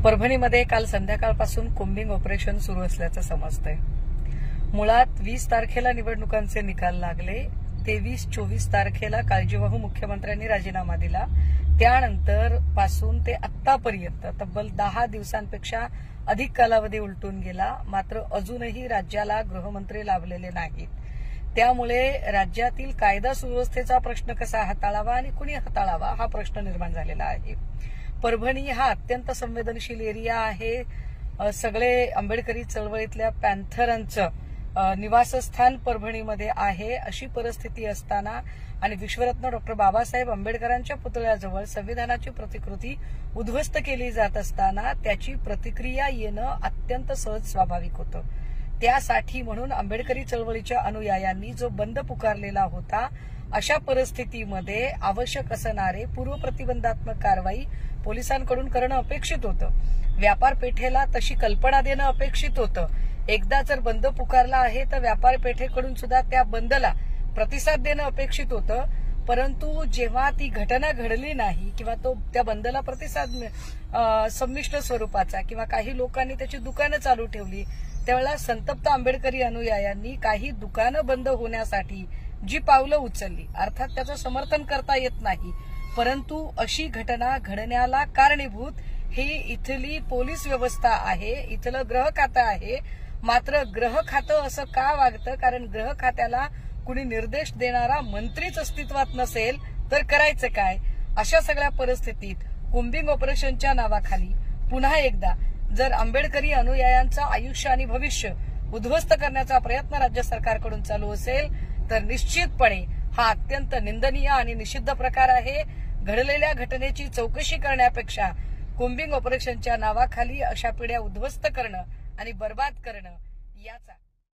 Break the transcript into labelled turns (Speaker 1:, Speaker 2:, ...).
Speaker 1: परभणीमध्ये काल संध्याकाळपासून combing operation सुरू असल्याचं समजतंय। मुळात 20 तारखेला निवडणुकांचे निकाल लागले, 23-24 तारखेला काळजीवाहू मुख्यमंत्र्यांनी राजीनामा दिला। त्यानंतर पासून ते आत्तापर्यंत तब्बल 10 दिवसांपेक्षा अधिक कालावधी उलटून गेला, मात्र अजूनही राज्याला गृहमंत्री लाभलेले नाहीत। त्यामुळे राज्यातील कायदा सुव्यवस्थेचा प्रश्न कसा हाताळावा आणि कुणी हाताळावा हा प्रश्न निर्माण झालेला आहे। परभणी हा अत्यंत संवेदनशील एरिया आहे। सगळे आंबेडकरी चळवळीतल्या पॅन्थरांचं निवासस्थान परभणीमध्ये आहे। अशी परिस्थिती असताना आणि विश्वरत्न डॉक्टर बाबासाहेब आंबेडकरांच्या पुतळ्याजवळ संविधानाची प्रतिकृती उद्ध्वस्त केली जात असताना त्याची प्रतिक्रिया येणं अत्यंत सहज स्वाभाविक होतं। त्यासाठी म्हणून आंबेडकरी चळवळीच्या अनुयायांनी जो बंद पुकारलेला होता, अशा परिस्थितीमध्ये आवश्यक असणारे पूर्व प्रतिबंधात्मक कारवाई पोलिसांकडून करणं अपेक्षित होतं। व्यापार पेठेला तशी कल्पना देणं अपेक्षित होतं। एकदा जर बंद पुकारला आहे तर व्यापार पेठेकडून सुद्धा त्या बंदला प्रतिसाद देणं अपेक्षित होतं। परंतु जेव्हा ती घटना घडली नाही किंवा त्या बंदला प्रतिसाद संमिश्र स्वरूपाचा किंवा काही लोकांनी त्याची दुकानं चालू ठेवली, त्यावेळेला संतप्त आंबेडकरी अनुयायांनी काही दुकानं बंद होण्यासाठी जी पावलं उचलली, अर्थात त्याचं समर्थन करता येत नाही, परंतु अशी घटना घडण्याला कारणीभूत ही इथली पोलीस व्यवस्था आहे, इथलं गृह खातं आहे। मात्र गृह खातं असं का वागतं? कारण गृह खात्याला कुणी निर्देश देणारा मंत्रीच अस्तित्वात नसेल तर करायचं काय? अशा सगळ्या परिस्थितीत कोम्बिंग ऑपरेशनच्या नावाखाली पुन्हा एकदा जर आंबेडकरी अनुयायांचं आयुष्य आणि भविष्य उद्ध्वस्त करण्याचा प्रयत्न राज्य सरकारकडून चालू असेल तर निश्चितपणे हा अत्यंत निंदनीय आणि निषिद्ध प्रकार आहे। घडलेल्या घटनेची चौकशी करण्यापेक्षा कोम्बिंग ऑपरेशनच्या नावाखाली अशा पिढ्या उद्ध्वस्त करणं आणि बर्बाद करणं याचा